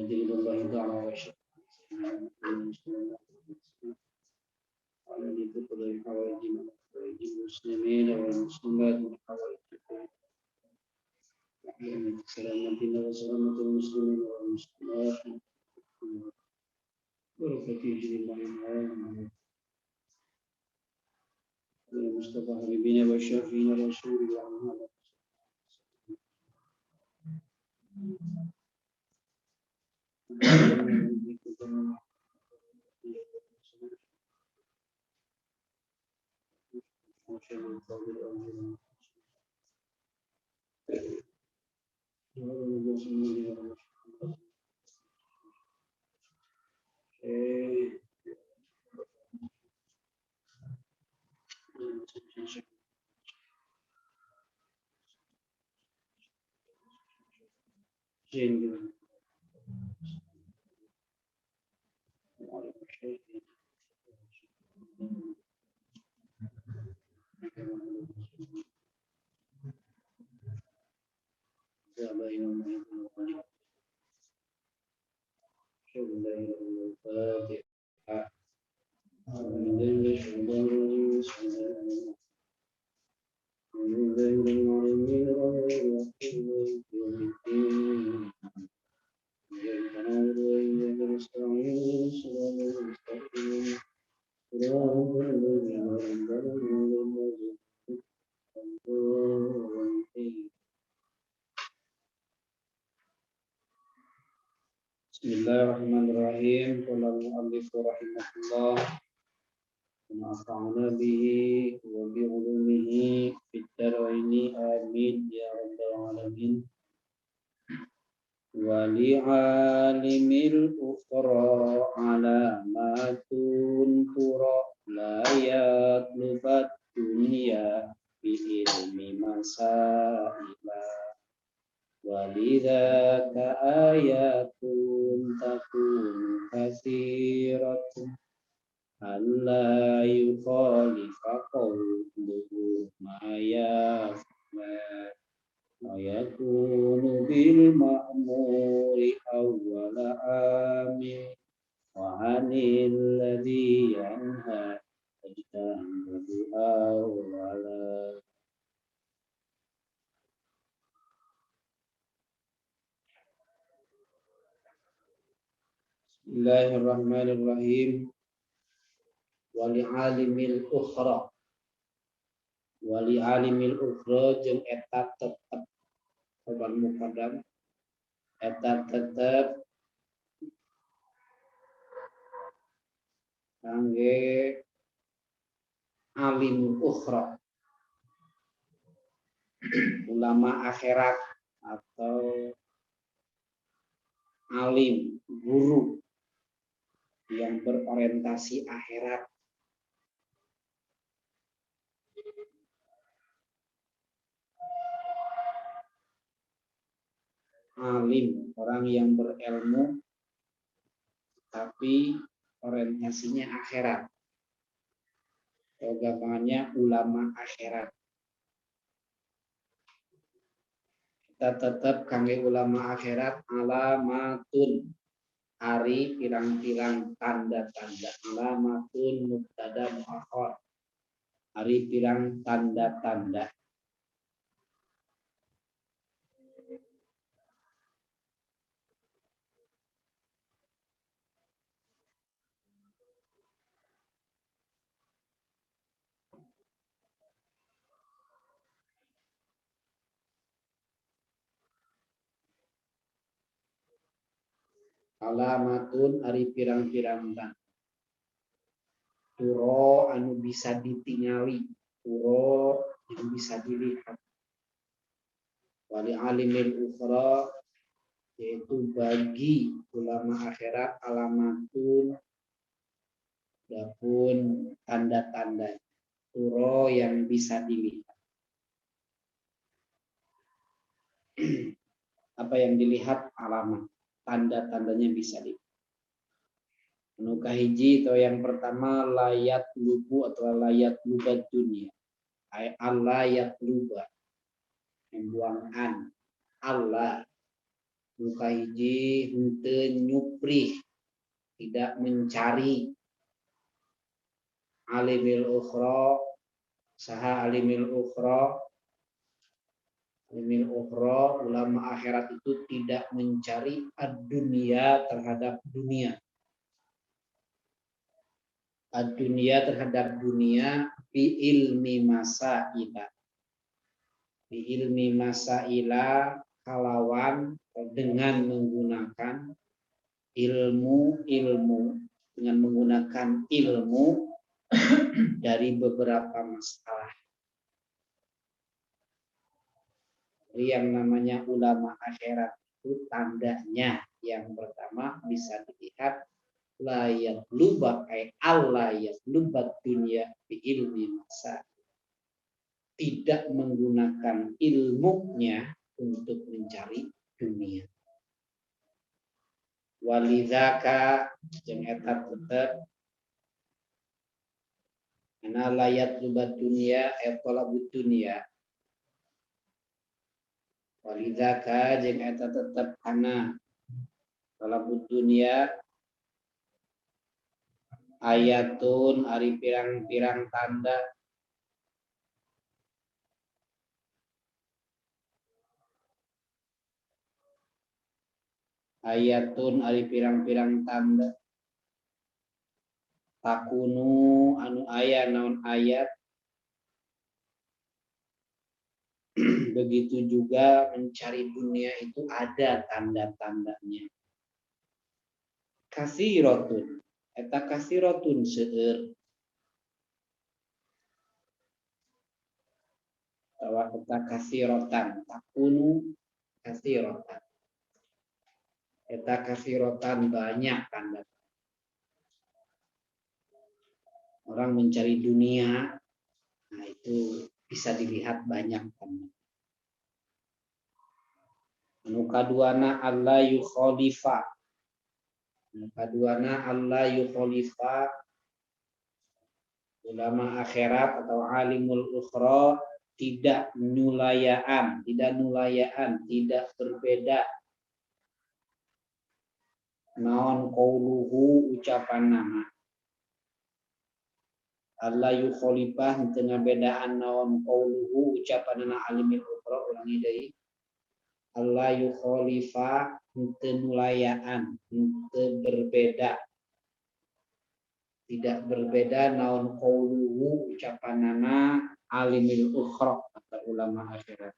دين الله تعالى وشرع الذي تقضي حوائج المسلمين والمسلمات وحوائج سلامتنا وسلامة المسلمين والمسلمات بركة الله المصطفى حبيبنا والشافين رسول الله Bismillahirrahmanirrahim. Qala al-mu'allif rahimahullah wa nafa'ana bihi wa bi ulumihi fid dharaini amin ya rabbal alamin. Wa li 'alimil ukhra alamatun tura la yatlubat dunya bi ilmi masaila. Walidaka ayatun takun kathiratun alla yukhalifa qawluhu ma yaf'al wa yakunu bil ma'muri awwala amil wa anil ladhi yanha ajtanabu awwala. Bismillahirrahmanirrahim. Wali alimil ukhra jeung eta tetep kabar muqaddam eta tetep kangge alim ukhra ulama akhirat atau alim guru yang berorientasi akhirat. Alim, orang yang berilmu tapi orientasinya akhirat. Atau gampangannya ulama akhirat. Kita tetap kangge ulama akhirat alamatun, hari pirang-pirang tanda-tanda. Alamatun mubtada muakhar, hari pirang tanda-tanda. Alamatun ari pirang-pirang tanda. Turo anu bisa ditingali, turo yang bisa dilihat. Wali alimil ukhra yaitu bagi ulama akhirat alamatun dapun tanda-tanda turo yang bisa dilihat. Apa yang dilihat alamat, tanda-tandanya bisa dilihat. Anu kahiji atau yang pertama layat lubu atau layat lubat dunia. Allah yat luba, membuang an Allah Luka hiji henteu nyuprih, tidak mencari. Alimil ukhra saha alimil ukhra. Alimil ukhra ulama akhirat itu tidak mencari ad-dunya terhadap dunia. Ad-dunya terhadap dunia bi ilmi masailah. Bi ilmi masailah kalawan dengan menggunakan ilmu dengan menggunakan ilmu dari beberapa masalah. Jadi yang namanya ulama akhirat itu tandanya yang pertama bisa dilihat layat lubak Allah ya lubat dunia bi ilmi masa, tidak menggunakan ilmunya untuk mencari dunia. Walidzaka jeung eta tetep ana layat lubat dunia talabud dunia. Walidzaka jeung eta tetep ana talabud dunia ayatun ari pirang-pirang tanda ayatun ari pirang-pirang tanda takunu anu aya naon ayat. Begitu juga mencari dunia itu ada tanda-tandanya. Kasirotun eta kasirotun seueur atawa eta kasirotan takunu kasirotan. Eta kasirotan banyak tanda. Orang mencari dunia, nah itu bisa dilihat banyak tanda. Anu kaduana Allah yukhalifa. Anu kaduana Allah yukhalifa. Ulama akhirat atau alimul ukhra tidak nulayaan, tidak berbeda. Naon qauluhu ucapan nama. Allah yukhalifah tengah bedaan naon qauluhu ucapan nama alimul ukhra ulangi deui. Allah yukhalifah henteu nulayaan, henteu berbeda. Tidak berbeda naon qauluhu ucapanana alimil ukhra kata ulama akhirat.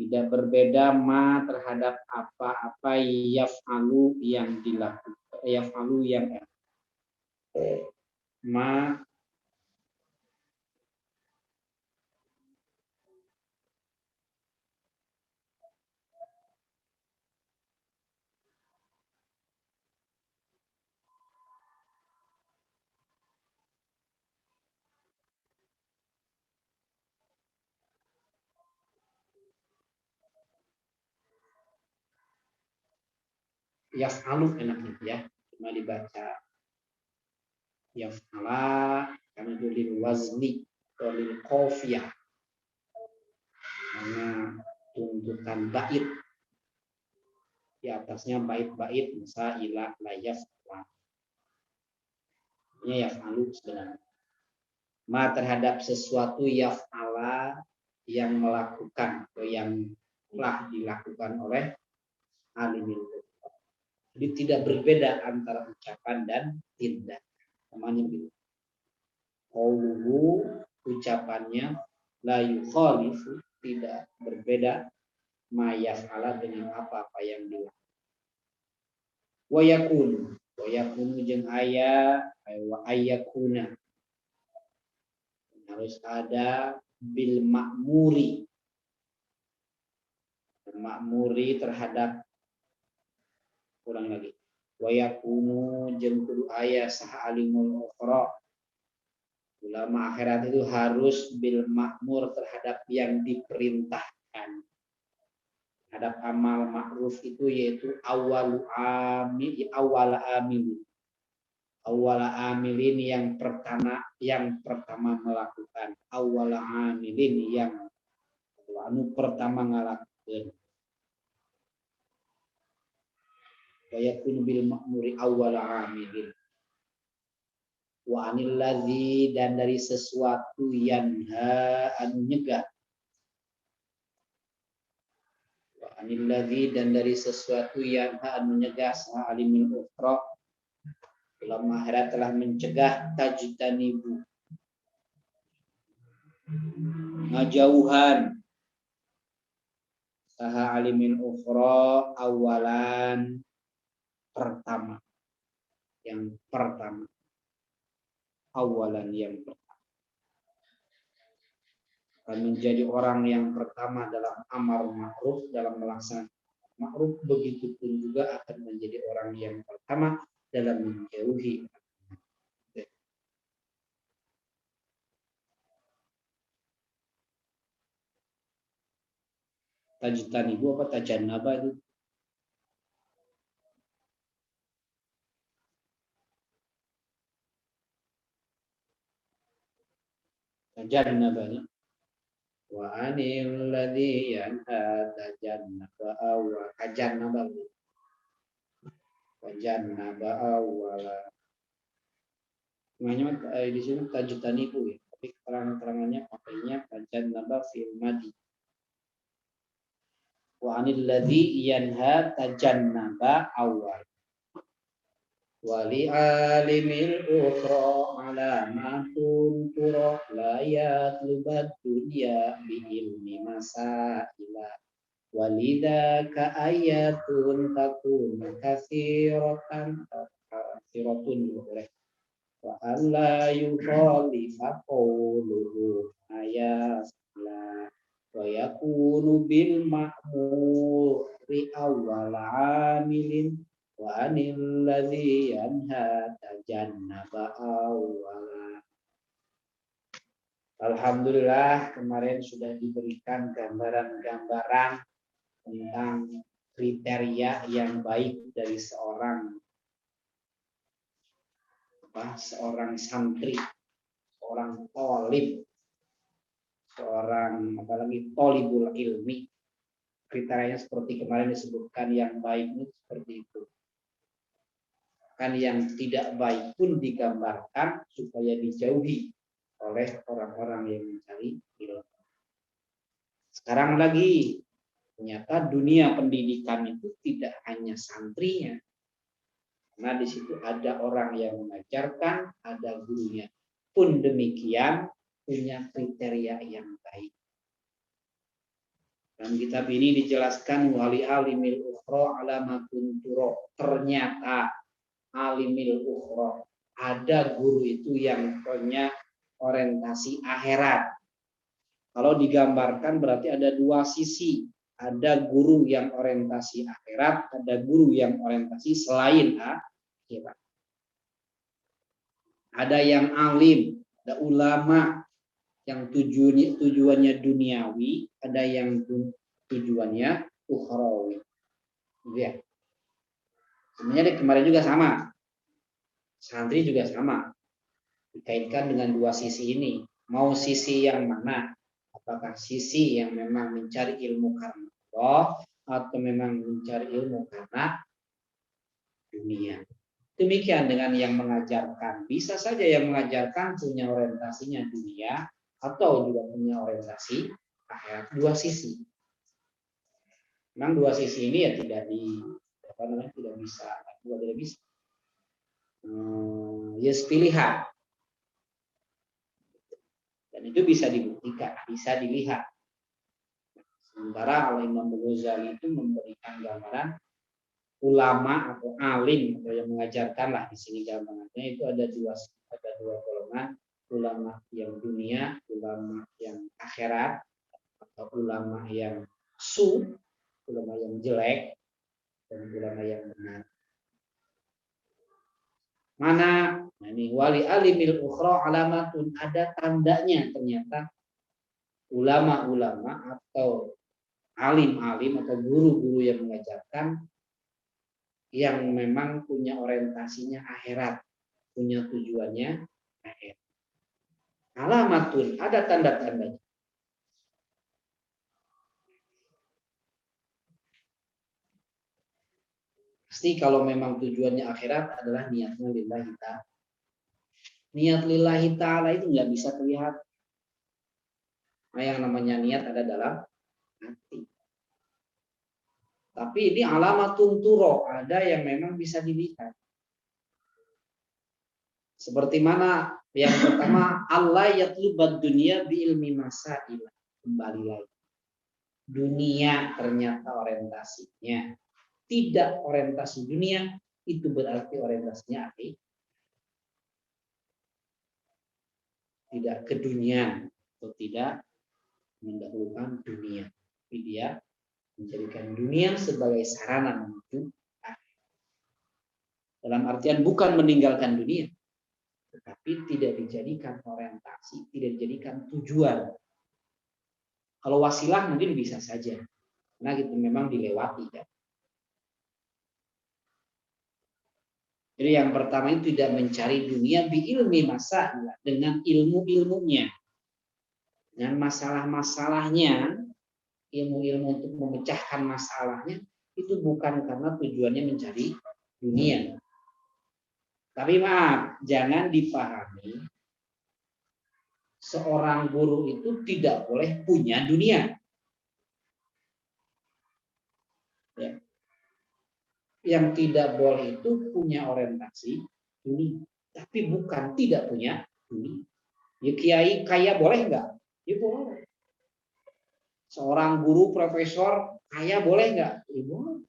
Tidak berbeda ma terhadap apa-apa yaf'alu yang dilakukan, yaf'alu yang ma yaf'alu enaknya ya, cuma dibaca yaf'ala karena lil wazni atau lil qafiyah karena tuntutan bait di atasnya bait-bait masa ila la yaf'ala ini yaf'alu sebenarnya ma terhadap sesuatu yaf'ala yang melakukan atau yang telah dilakukan oleh alimil. Jadi tidak berbeda antara ucapan dan tindak. Namanya gitu. Qauluhu ucapannya la yukhalifu tidak berbeda ma yaf'ala dengan apa-apa yang dilakukan. Wa yakunu jeung aya wa ayakuna harus ada bil ma'muri terhadap kurang lagi wa yakunu jeung kudu aya saha alimul ukhra ulama akhirat itu harus bil ma'mur terhadap yang diperintahkan terhadap amal ma'ruf itu yaitu awal amilin yang pertama melakukan awal amilin yang anu pertama ngalakukeun wa yakunu bil ma'muri awwal amilin. Wa anil ladzi, dan dari sesuatu yang anu nyegah. Wa anil ladzi, dan dari sesuatu yang anu nyegah sa alimul ukhra, ulama akhirat telah mencegah tajtanibu, ngajauhan saha alimin ukhra awalan pertama, yang pertama, awalan yang pertama, akan menjadi orang yang pertama dalam amar ma'ruf, dalam melaksanakan ma'ruf, begitu pun juga akan menjadi orang yang pertama dalam menjauhi. Tajtanibu apa tajannaba itu? Tajannabanya. Wa anil ladzi yanha tajannaba awwa tajannaba. Tajannaba awwala. Namanya di sini tajtanibu ya, tapi keterangannya pakainya tajannaba fil madi. Wa anil ladzi yanha tajannaba awwal. Wali alimil ukhra alamatun turah la yatlubad dunya bi ilmi masaila walidaka ayatun takun katsiratan boleh wa alla yukhalifa qawluhu ayasla wa yakunu bil ma'muri awwal amilin wa anil ladzi yanha tajannaba awwala. Alhamdulillah, kemarin sudah diberikan gambaran-gambaran tentang kriteria yang baik dari seorang santri, seorang tolib, seorang apalagi tolibul ilmi. Kriterianya seperti kemarin disebutkan, yang baik itu seperti itu. Kan yang tidak baik pun digambarkan supaya dijauhi oleh orang-orang yang mencari ilmu. Sekarang lagi, ternyata dunia pendidikan itu tidak hanya santrinya, karena di situ ada orang yang mengajarkan, ada gurunya. Pun demikian punya kriteria yang baik. Dalam kitab ini dijelaskan wali alimil ukhra alamatun turo. Ternyata alimil ukhra, ada guru itu yang punya orientasi akhirat. Kalau digambarkan berarti ada dua sisi. Ada guru yang orientasi akhirat, ada guru yang orientasi selain akhirat. Ada yang alim, ada ulama yang tujuannya duniawi, ada yang tujuannya ukhrawi. Ya. Sebenarnya kemarin juga sama. Santri juga sama. Dikaitkan dengan dua sisi ini. Mau sisi yang mana? Apakah sisi yang memang mencari ilmu karena Allah atau memang mencari ilmu karena dunia? Demikian dengan yang mengajarkan. Bisa saja yang mengajarkan punya orientasinya dunia atau juga punya orientasi akhirat. Dua sisi. Memang dua sisi ini ya tidak bisa. Yes, pilihan. Dan itu bisa dibuktikan, bisa dilihat. Sementara Imam Ghazali itu memberikan gambaran ulama atau alim atau yang mengajarkan lah, di sini gambarannya itu ada dua golongan, ulama yang dunia, ulama yang akhirat, atau ulama yang ulama yang jelek, dan ulama yang benar. Mana? Nah, ini wali alimil ukhra alamatun, ada tandanya ternyata ulama-ulama atau alim-alim atau guru-guru yang mengajarkan yang memang punya orientasinya akhirat, punya tujuannya akhirat. Alamatun, ada tanda-tandanya. Pasti kalau memang tujuannya akhirat adalah niatnya lillahi ta'ala. Niat lillahi ta'ala itu nggak bisa terlihat. Nah, yang namanya niat ada dalam hati. Tapi ini alamatun turo, ada yang memang bisa dilihat. Seperti mana yang pertama, Allah yatlubad dunia bi ilmi masail. Kembali lagi. Dunia ternyata orientasinya tidak orientasi dunia, itu berarti orientasinya akhirat. Tidak ke dunia atau tidak mendahulukan dunia, tapi dia menjadikan dunia sebagai sarana menuju akhirat. Dalam artian bukan meninggalkan dunia, tetapi tidak dijadikan orientasi, tidak dijadikan tujuan. Kalau wasilah mungkin bisa saja, karena itu memang dilewati kan. Jadi yang pertama itu tidak mencari dunia bi ilmi masalah, dengan ilmu-ilmunya, dengan masalah-masalahnya, ilmu-ilmu untuk memecahkan masalahnya, itu bukan karena tujuannya mencari dunia. Tapi maaf, jangan dipahami seorang guru itu tidak boleh punya dunia. Ya. Yang tidak boleh itu punya orientasi dunia, tapi bukan tidak punya dunia. Ya, kiai kaya boleh nggak? Ya boleh. Seorang guru profesor kaya boleh nggak? Ya boleh.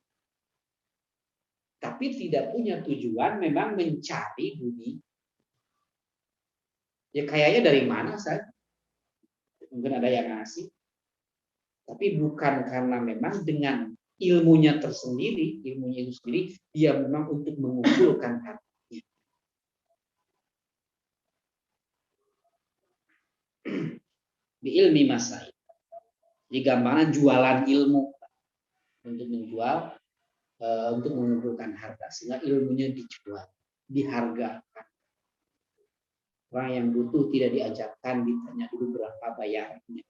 Tapi tidak punya tujuan memang mencari dunia. Ya kayaknya dari mana saja? Mungkin ada yang ngasih. Tapi bukan karena memang dengan ilmunya tersendiri, ilmunya itu sendiri, dia memang untuk mengumpulkan hatinya. Di ilmi masai. Di gambaran jualan ilmu untuk menjual, untuk mengumpulkan harta, sehingga ilmunya dijual, dihargakan. Orang yang butuh tidak diajarkan, ditanya dulu berapa bayarnya.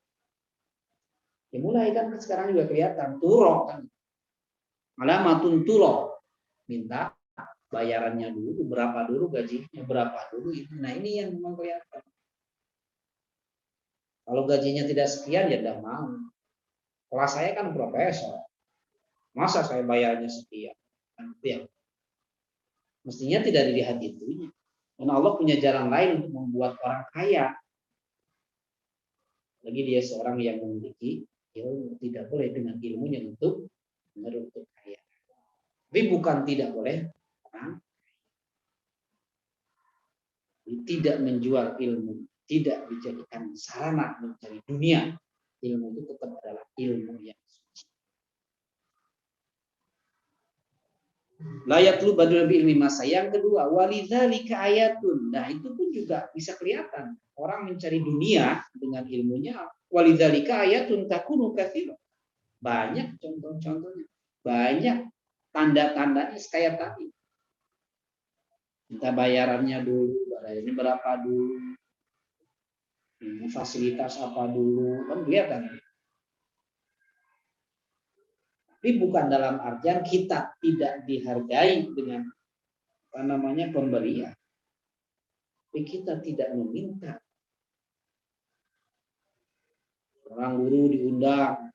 Ya mulai kan sekarang juga kelihatan turo kan, alamatun turo, minta bayarannya dulu, berapa dulu gajinya, berapa dulu itu. Nah ini yang memang kelihatan. Kalau gajinya tidak sekian ya tidak mau. Kelas saya kan profesor, masa saya bayarnya sekian? Ya. Mestinya tidak dilihat itunya. Karena Allah punya jalan lain untuk membuat orang kaya. Lagi dia seorang yang memiliki ilmu, tidak boleh dengan ilmunya untuk menuntut kaya. Tapi bukan tidak boleh orang tidak menjual ilmu, tidak dijadikan sarana mencari dunia. Ilmu itu tetap adalah ilmu yang suci. Layat lu badul ilmi masa. Yang kedua, walidzalika ayatun. Nah, itu pun juga bisa kelihatan. Orang mencari dunia dengan ilmunya, walidzalika ayatun takunu katsira. Banyak contoh-contohnya. Banyak tanda-tandanya kayak tadi. Minta bayarannya dulu, ini berapa dulu, fasilitas apa dulu, kan kelihatan. Tapi bukan dalam artian kita tidak dihargai dengan apa namanya pemberian. Tapi kita tidak meminta. Orang guru diundang,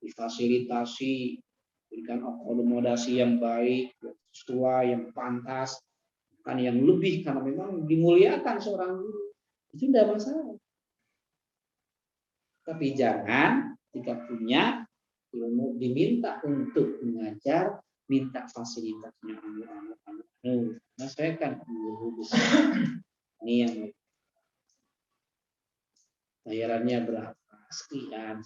difasilitasi, berikan akomodasi yang baik, sesuai, yang pantas, kan yang lebih karena memang dimuliakan seorang guru. Itu tidak masalah. Tapi jangan jika punya ilmu diminta untuk mengajar, minta fasilitasnya. Nah, saya kan guru besar. Ini yang bayarannya berapa? Sekian.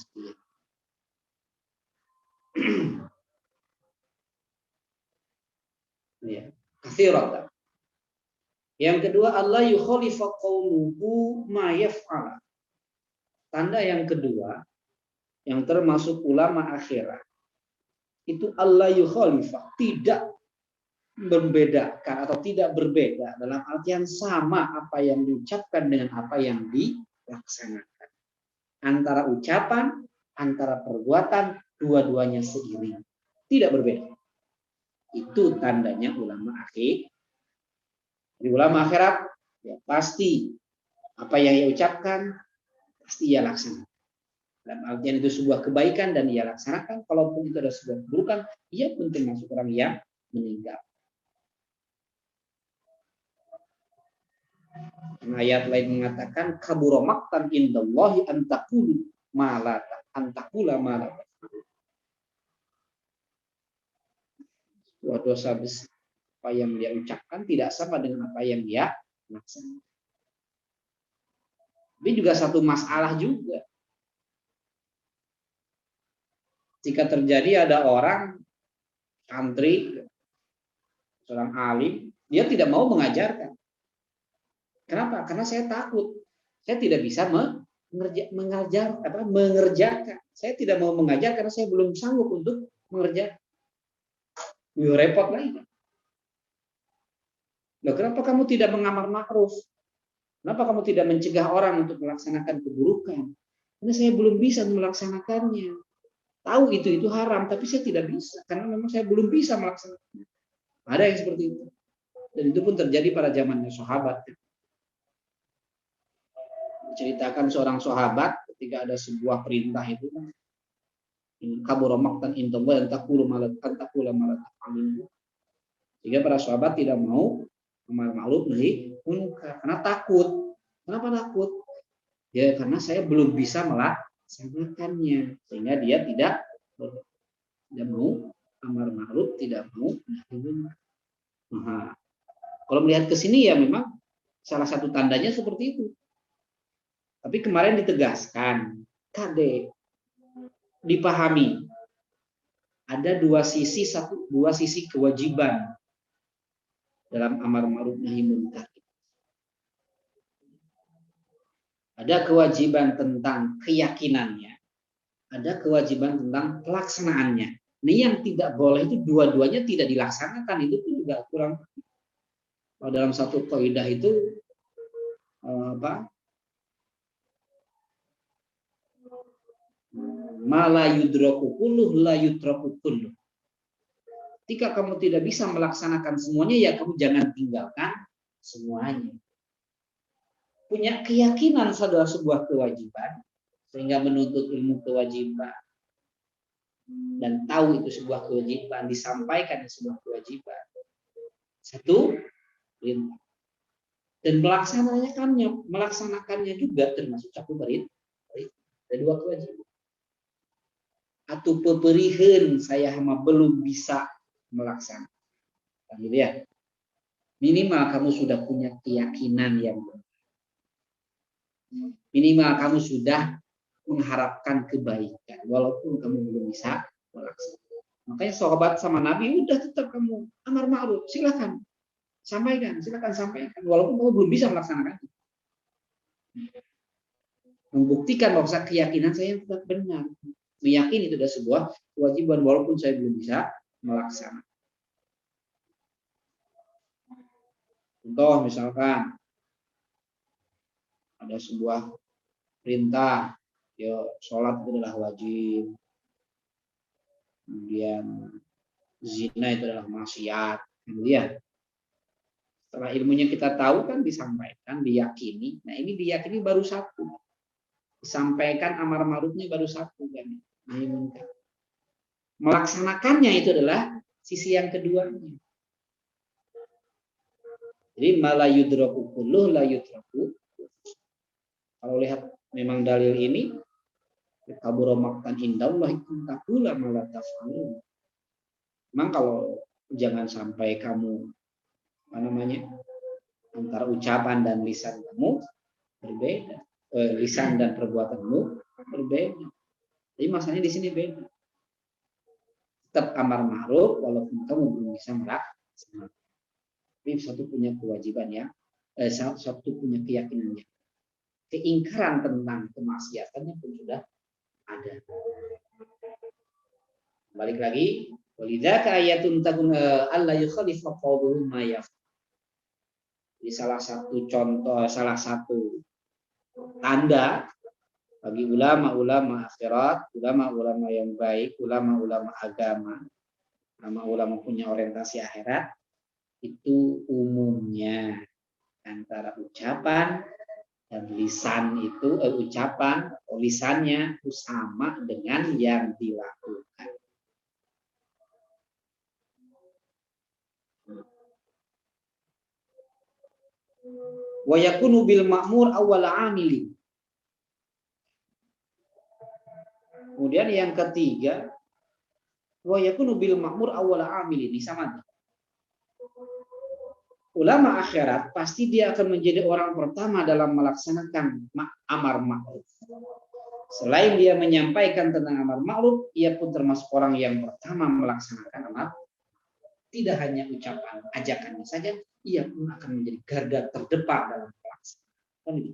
Ya, katsiratan. Yang kedua, Allah yukhalifa qauluhu ma yaf'ala. Tanda yang kedua, yang termasuk ulama akhirat, itu Allah yukhalifa, tidak membedakan atau tidak berbeda dalam artian sama apa yang diucapkan dengan apa yang dilaksanakan. Antara ucapan, antara perbuatan, dua-duanya seiring. Tidak berbeda. Itu tandanya ulama akhir. Di ulama akhirat ya pasti apa yang ia ucapkan pasti ia laksanakan. Dalam artian itu sebuah kebaikan dan ia laksanakan. Kalaupun itu ada sebuah keburukan, ia pun termasuk orang yang meninggal. Ayat lain mengatakan kabura maqtan indallahi antakulu malata antakula malata. Sebuah dosa besar apa yang dia ucapkan tidak sama dengan apa yang dia laksanakan. Ini juga satu masalah juga. Jika terjadi ada orang santri, seorang alim, dia tidak mau mengajarkan. Kenapa? Karena saya takut. Saya tidak bisa mengerjakan. Saya tidak mau mengajar karena saya belum sanggup untuk mengerjakan. Repot lagi. Loh, kenapa kamu tidak mengamar ma'ruf? Kenapa kamu tidak mencegah orang untuk melaksanakan keburukan? Karena saya belum bisa melaksanakannya. Tahu itu haram, tapi saya tidak bisa karena memang saya belum bisa melaksanakannya. Ada yang seperti itu. Dan itu pun terjadi pada zamannya sahabat. Ceritakan seorang sahabat ketika ada sebuah perintah itu kabura maqtan indallahi an taqulu ma la taf'alun. Sehingga para sahabat tidak mau amar ma'ruf nahi munkar karena takut. Kenapa takut? Ya karena saya belum bisa melaksanakannya. Sehingga dia tidak mau amar ma'ruf, tidak mau nahi munkar. Nah, kalau melihat ke sini ya memang salah satu tandanya seperti itu. Tapi kemarin ditegaskan, KD dipahami ada dua sisi kewajiban dalam amar ma'ruf nahi munkar. Ada kewajiban tentang keyakinannya, ada kewajiban tentang pelaksanaannya. Ini yang tidak boleh itu dua-duanya tidak dilaksanakan, itu pun juga kurang. Kalau dalam satu kaidah itu mala yudraku kulluh la yutraku kulluh. Ketika kamu tidak bisa melaksanakan semuanya, ya kamu jangan tinggalkan semuanya. Punya keyakinan adalah sebuah kewajiban, sehingga menuntut ilmu kewajiban dan tahu itu sebuah kewajiban, disampaikan itu sebuah kewajiban. Satu, dan melaksanakannya juga termasuk cakup perintah. Ada dua kewajiban. Atau peperihan saya hama belum bisa melaksanakan. Gitu ya. Minimal kamu sudah punya keyakinan yang benar. Minimal kamu sudah mengharapkan kebaikan walaupun kamu belum bisa melaksanakan. Makanya sahabat sama Nabi udah tetap kamu amar ma'ruf, silakan sampaikan walaupun kamu belum bisa melaksanakan. Membuktikan bahwa keyakinan saya tetap benar. Meyakini itu adalah sebuah kewajiban walaupun saya belum bisa melaksanakan. Contoh misalkan ada sebuah perintah, ya sholat itu adalah wajib, kemudian zina itu adalah maksiat, kemudian setelah ilmunya kita tahu kan disampaikan, diyakini. Nah ini diyakini baru satu, disampaikan amar ma'rufnya baru satu kan. Melaksanakannya itu adalah sisi yang keduanya. Jadi mala yudraku kulluh la yudraku. Kalau lihat memang dalil ini kabura maqtan indallahi taqula ma la taf'alun. Memang kalau jangan sampai kamu antara ucapan dan lisan kamu berbeda, lisan dan perbuatanmu berbeda. Jadi masalahnya di sini beda. Tetap amar ma'ruf walaupun kamu belum bisa melaksanakan. Tapi satu punya kewajiban ya, satu punya keyakinannya. Keingkaran tentang kemaksiatannya pun sudah ada. Balik lagi, walidzaka ayatun takun alla yukhalifa qawluhum ma yaf. Jadi salah satu tanda bagi ulama-ulama akhirat, ulama-ulama yang baik, ulama-ulama agama Ulama punya orientasi akhirat itu umumnya antara ucapan dan lisan itu ucapan atau lisannya itu sama dengan yang dilakukan. Wa yakunu bil ma'mur awwal amili. Kemudian yang ketiga, wa yakunu bil ma'mur awwal amili, ini sama. Ulama akhirat pasti dia akan menjadi orang pertama dalam melaksanakan amar ma'ruf. Selain dia menyampaikan tentang amar ma'ruf, ia pun termasuk orang yang pertama melaksanakan amar. Tidak hanya ucapan ajakannya saja, ia pun akan menjadi garda terdepan dalam pelaksanaan.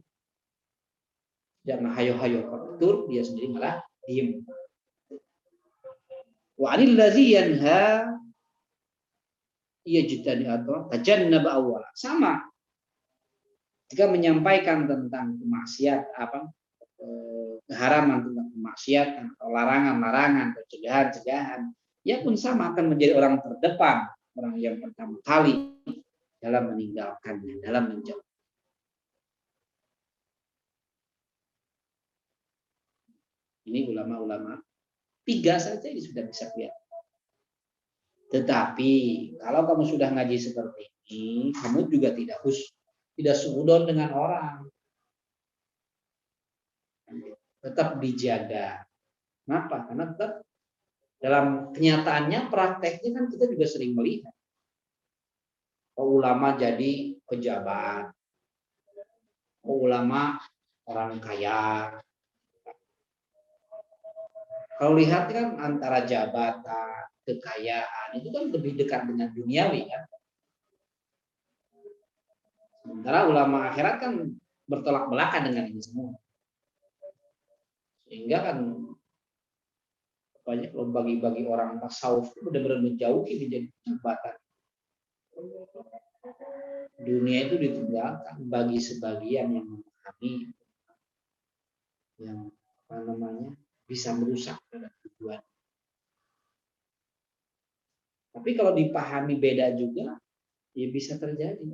Jangan hayo-hayo kotor, dia sendiri malah diem. Wa 'anil ladzi yanha yajtani atau tajannab awwala. Sama. Jika menyampaikan tentang kemaksiat keharaman tentang kemaksiatan atau larangan-larangan atau cegahan-cegahan, ia pun sama akan menjadi orang terdepan, orang yang pertama kali dalam meninggalkannya, dalam menjauh. Ini ulama-ulama 3 saja ini sudah bisa kelihatan. Tetapi kalau kamu sudah ngaji seperti ini, kamu juga tidak suudon dengan orang. Tetap dijaga. Kenapa? Karena tetap dalam kenyataannya, prakteknya kan kita juga sering melihat. Ulama jadi pejabat. Ulama orang kaya. Kalau lihat kan antara jabatan, kekayaan, itu kan lebih dekat dengan duniawi kan. Sementara ulama akhirat kan bertolak belakang dengan ini semua. Sehingga kan banyak loh bagi orang tasawuf itu benar-benar menjauhi menjadi jabatan. Dunia itu ditinggalkan bagi sebagian yang memahami yang bisa merusak tujuan. Tapi kalau dipahami beda juga, ya bisa terjadi.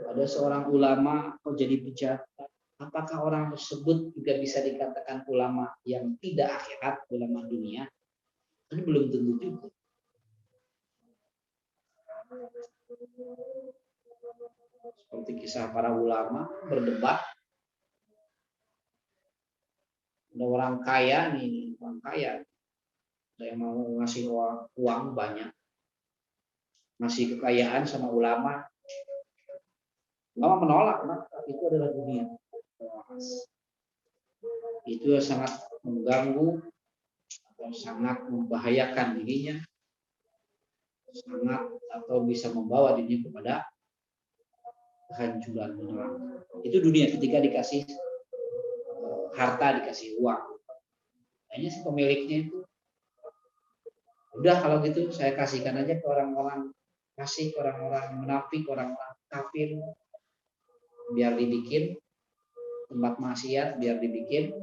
Ada seorang ulama kok jadi pejabat, apakah orang tersebut juga bisa dikatakan ulama yang tidak akhirat, ulama dunia? Ini belum tentu juga. Seperti kisah para ulama berdebat. Ada orang kaya nih, orang kaya. Ada yang mau ngasih uang banyak. Ngasih kekayaan sama ulama. Ulama menolak, itu adalah dunia. Itu sangat mengganggu atau sangat membahayakan dirinya, sangat atau bisa membawa dirinya kepada kehancuran neraka. Itu dunia ketika dikasih harta, dikasih uang. Hanya si pemiliknya itu udah kalau gitu saya kasihkan aja ke orang-orang, kasih ke orang-orang munafik, orang-orang kafir, biar dibikin tempat maksiat, biar dibikin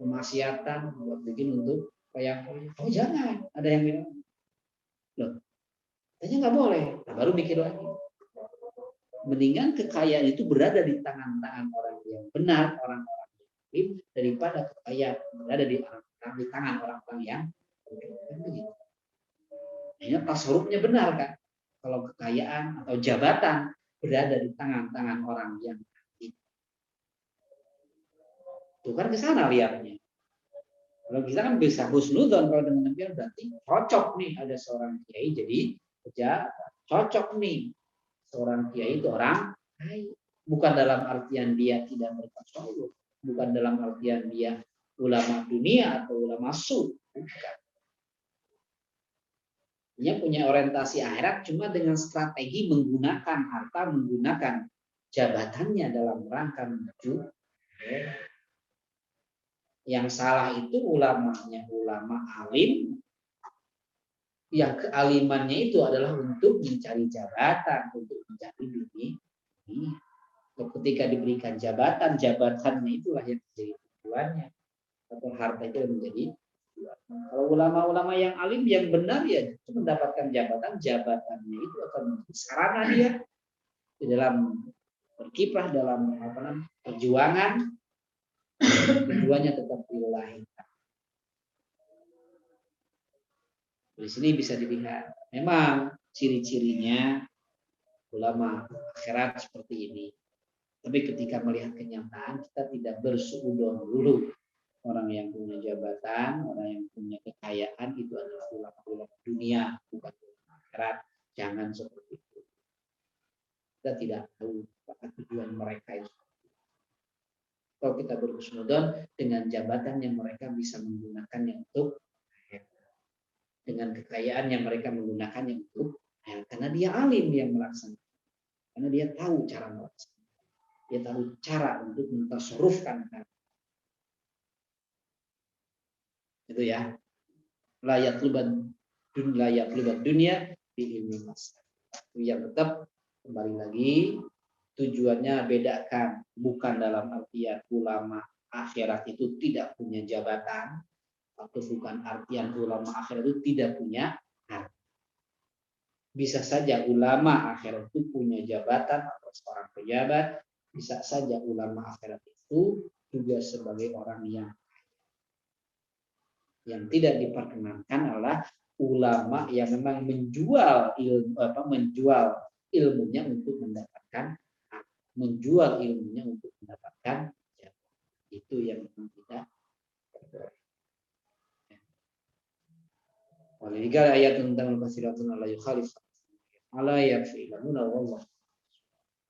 kemaksiatan, buat bikin untuk kayak oh jangan, ada yang bilang loh, tanya nggak boleh, nah, baru mikir lagi. Mendingan kekayaan itu berada di tangan-tangan orang yang benar, orang-orang yang daripada kekayaan berada di tangan orang-orang yang begitu. Ini tasarrufnya benar kan? Kalau kekayaan atau jabatan berada di tangan-tangan orang yang itu kan ke sana lihatnya. Kalau kita kan bisa husnudzon kalau dengan demikian berarti cocok nih ada seorang kiai jadi pejabat, cocok nih seorang kiai itu orang kaya. Bukan dalam artian dia tidak bertasawuf, bukan dalam artian dia ulama dunia atau ulama su, bukan. Dia punya orientasi akhirat cuma dengan strategi menggunakan harta, menggunakan jabatannya dalam rangka menuju. Yang salah itu ulamanya, ulama alim yang kealimannya itu adalah untuk mencari jabatan, untuk mencari dunia. Ketika diberikan jabatan, jabatannya itulah yang menjadi tujuannya, atau harta itu yang menjadi tujuan. Kalau ulama-ulama yang alim yang benar ya itu mendapatkan jabatannya itu akan menjadi sarana dia di dalam berkiprah dalam perjuangan. Tujuannya tetap lillahi. Di sini bisa dilihat memang ciri-cirinya ulama akhirat seperti ini. Tapi ketika melihat kenyataan, kita tidak bersuudzon dulu. Orang yang punya jabatan, orang yang punya kekayaan, itu adalah ulama-ulama dunia, bukan ulama akhirat. Jangan seperti itu. Kita tidak tahu apa tujuan mereka itu. Kalau kita berhusnudzon dengan jabatan yang mereka bisa menggunakannya untuk akhirat. Dengan kekayaan yang mereka menggunakannya untuk akhirat. Karena dia alim yang melaksanakan. Karena dia tahu cara melaksanakan. Dia tahu cara untuk mentasarrufkan itu ya. Layak lubat dunia di ilmu mas. Yang tetap kembali lagi tujuannya bedakan, bukan dalam artian ulama akhirat itu tidak punya jabatan, atau bukan artian ulama akhirat itu tidak punya harta. Bisa saja ulama akhirat itu punya jabatan atau seorang pejabat. Bisa saja ulama akhirat itu juga sebagai orang yang tidak diperkenankan adalah ulama yang memang menjual ilmunya untuk mendapatkan itu yang memang tidak boleh. Walidhalika ayat tentang al-kasiratun ala yukhalif ala yafi'lamuna wallahu